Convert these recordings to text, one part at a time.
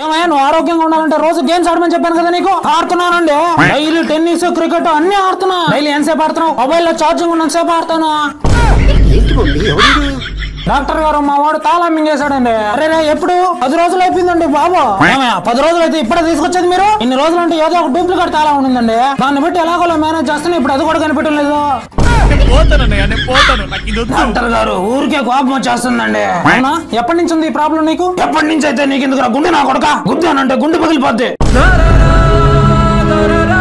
ఏమయ్యా నువ్వు ఆరోగ్యంగా ఉండాలంటే రోజు గేమ్స్ ఆడమని చెప్పాను కదా నీకు. ఆడుతున్నానండి డైలీ టెన్నిస్ క్రికెట్ అన్ని ఆడుతున్నా. డైలీ ఎంతసేపు ఆడుతున్నావు? మొబైల్లో ఛార్జింగ్ ఉన్నంతసేపు ఆడుతాను. డాక్టర్ గారు మా వాడు తాళం మింగేశాడండి. అరే ఎప్పుడు 10 రోజులు అయిపోయిందండి బాబు. 10 రోజులు అయితే ఇప్పుడే తీసుకొచ్చేది మీరు? ఇన్ని రోజులు అంటే ఏదో ఒక డూప్లికేట్ తాళం ఉండిందండి. దాన్ని బట్టి ఎలాగోలా మేనేజ్ చేస్తున్నా. ఇప్పుడు అది కూడా కనిపెట్టడం లేదు. డాక్టర్ గారు ఊరికే కోపం వచ్చేస్తుందండి. అవునా ఎప్పటి నుంచి ఉంది ఈ ప్రాబ్లం నీకు? ఎప్పటి నుంచి అయితే నీకు ఎందుకు గుండె నా కొడక గుద్దానంటే గుండె పగిలిపోద్ది.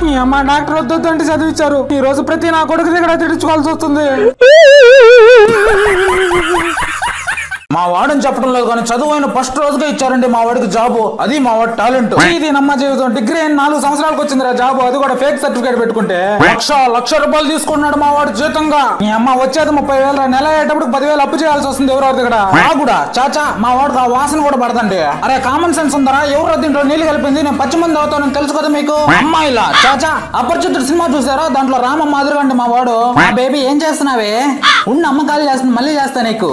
మీ అమ్మ డాక్టర్ వద్దు అంటే చదివించారు. ఈ రోజు ప్రతి నా కొడుకు దగ్గర తెచ్చుకోవాల్సి వస్తుంది. మా వాడని చెప్పడం లేదు కానీ చదువు అయిన ఫస్ట్ రోజుగా ఇచ్చారండి మా వాడికి జాబు. అది మా వాడి టాలెంట్. ఇది నమ్మ జీవితం. డిగ్రీ అయిన 4 సంవత్సరాలకు వచ్చిందిరా జాబు. అది కూడా ఫేక్ సర్టిఫికేట్ పెట్టుకుంటే లక్ష రూపాయలు తీసుకున్నాడు మా వాడు జీతంగా. మీ అమ్మ వచ్చేది 30,000 నెల అయ్యేటప్పుడు 10,000 అప్పు చేయాల్సి వస్తుంది ఎవరెవరి దగ్గర. కూడా చాచా మా వాడికి ఆ వాసన కూడా పడదండి. అరే కామన్ సెన్స్ ఉందరా? ఎవరు దీంట్లో నీళ్లు కలిపింది? నేను పచ్చిమంది అవుతానని తెలుసు కదా మీకు. అమ్మాయిలా చాచా అపరిచితుడు సినిమా చూసారా? దాంట్లో రామ మాదిరిగండి మా వాడు. ఆ బేబీ ఏం చేస్తున్నావే? ఉండి అమ్మకాలు చేస్తుంది మళ్ళీ చేస్తా నీకు.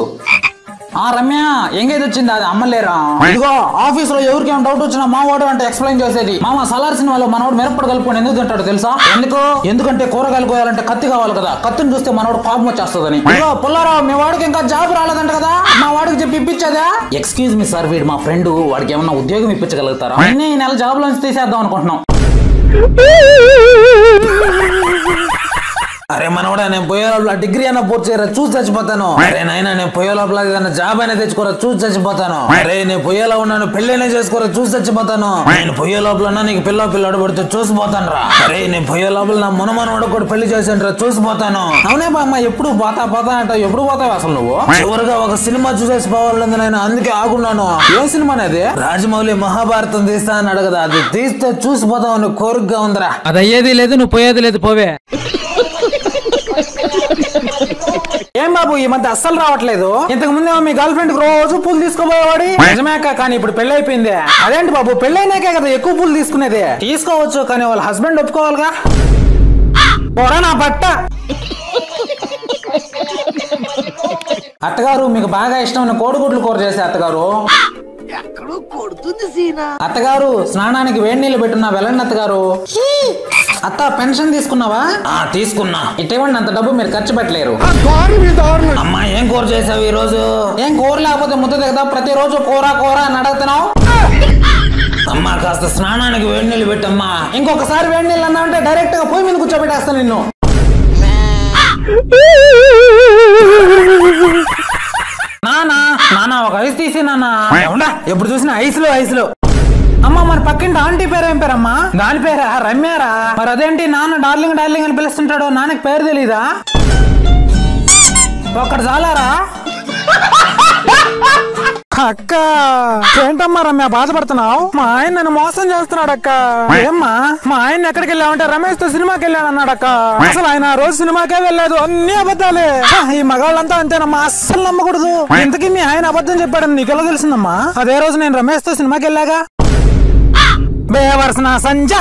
ఆ రమ్య ఎంగేజ్ వచ్చింది అది అమ్మలేరా? ఇదిగో ఆఫీస్ లో ఎవరికేం డౌట్ వచ్చినా మా వాడు అంటే ఎక్స్ప్లెయిన్ చేసేది. మామ సలార్ సినిమాలో మనోడు మిరప్పడు కలుపుకొని ఎందుకు తింటాడు తెలుసా? ఎందుకంటే కూరగాయలు కోయాలంటే కత్తి కావాలి కదా. కత్తిని చూస్తే మనోడు కోపం వచ్చేస్తుందని. ఇదిగో పుల్లారావు మీ వాడికి ఇంకా జాబ్ రాలేదంట కదా, మా వాడికి చెప్పి ఇప్పించదా? ఎక్స్క్యూజ్ మీ సార్ వీడు మా ఫ్రెండ్, వాడికి ఏమన్నా ఉద్యోగం ఇప్పించగలుగుతారా? అన్ని ఈ నెల జాబ్ లోంచి తీసేద్దాం అనుకుంటున్నాం. అరే మనోడా నేను పోయే లోపల డిగ్రీ అయినా పూర్తి చేయరా చూసి చచ్చిపోతాను. అరే నాయనా నేను పోయే లోపల ఏదైనా జాబ్ అయినా తెచ్చుకోరా చూసి చచ్చిపోతాను. అరే నేను పోయేలా ఉన్నాను పెళ్ళైనా చేసుకోరా చూసి చచ్చిపోతాను. నేను పోయే లోపల నీకు పిల్లడు పడితే చూసిపోతాను రా. అరే నేను పోయే లోపల నా మనోడు కూడా పెళ్లి చేసాను రా చూసిపోతాను. అవునే బామ్మ ఎప్పుడు పోతా అంటావు, ఎప్పుడు పోతావు అసలు నువ్వు? చివరిగా ఒక సినిమా చూసేసి పోవాలని నేను అందుకే ఆగున్నాను. ఏం సినిమా అనేది? రాజమౌళి మహాభారతం తీస్తా అన్నాడు కదా, అది తీస్తే చూసిపోతావు అని కోరికగా ఉందిరా. అది అయ్యేది లేదు నువ్వు పోయేది లేదు పోవే. ఏం బాబు ఈ మధ్య అస్సలు రావట్లేదు. ఇంతకు ముందే మీ గర్ల్ ఫ్రెండ్ రోజు పూలు తీసుకోబోయేవాడి. నిజమేక కానీ ఇప్పుడు పెళ్లి అయిపోయింది. అదేంటి బాబు పెళ్ళైనాకే కదా ఎక్కువ పూలు తీసుకునేది. తీసుకోవచ్చు కానీ వాళ్ళ హస్బెండ్ ఒప్పుకోవాలిగా. పోరా నా బట్ట. అత్తగారు మీకు బాగా ఇష్టమైన కోడిగుడ్లు కూర చేసే అత్తగారు. అత్తగారు స్నానానికి వేడి నీళ్ళు పెట్టున్నా వెళ్ళండి అత్తగారు. అత్త పెన్షన్ తీసుకున్నావా? తీసుకున్నా. ఇటువంటి అంత డబ్బు మీరు ఖర్చు పెట్టలేరు. అమ్మా ఏం కూర చేసావు ఈ రోజు? ఏం కూర లేకపోతే ముద్ద దిగదా? ప్రతిరోజు కూర అని అడుగుతున్నావు. అమ్మా కాస్త స్నానానికి వేడి నీళ్ళు పెట్టమ్మా. ఇంకొకసారి వేడి నీళ్ళు అన్నా అంటే డైరెక్ట్ గా పొయ్యి మీద కూర్చోబెట్టేస్తా నిన్ను. నానా ఒక ఐస్ తీసి నానా. ఎప్పుడు చూసినా ఐస్లో. అమ్మ మన పక్కింటి ఆంటీ పేరు ఏం పేరమ్మా? దాని పేరా రమ్యారా? మరి అదేంటి నాన్న డార్లింగ్ అని పిలుస్తుంటాడు, నాన్నకి పేరు తెలీదా? ఒక్కటి చాలారా? అక్క ఏంటమ్మా రమ్య బాధపడుతున్నావు? మా ఆయన నన్ను మోసం చేస్తున్నాడు అక్క. ఏమ్మా మా ఆయన ఎక్కడికి వెళ్ళామంటే రమేష్ తో సినిమాకి వెళ్ళాను అన్నాడు అక్క. అసలు ఆయన రోజు సినిమాకే వెళ్ళలేదు, అన్ని అబద్ధాలే. ఈ మగాళ్ళంతా అంతేనమ్మా, అస్సలు నమ్మకూడదు. ఇంతకీ మీ ఆయన అబద్ధం చెప్పాడని నీకెలా తెలిసిందమ్మా? అదే రోజు నేను రమేష్ తో సినిమాకి వెళ్ళాగా. బేవర్స్ నా సంజ.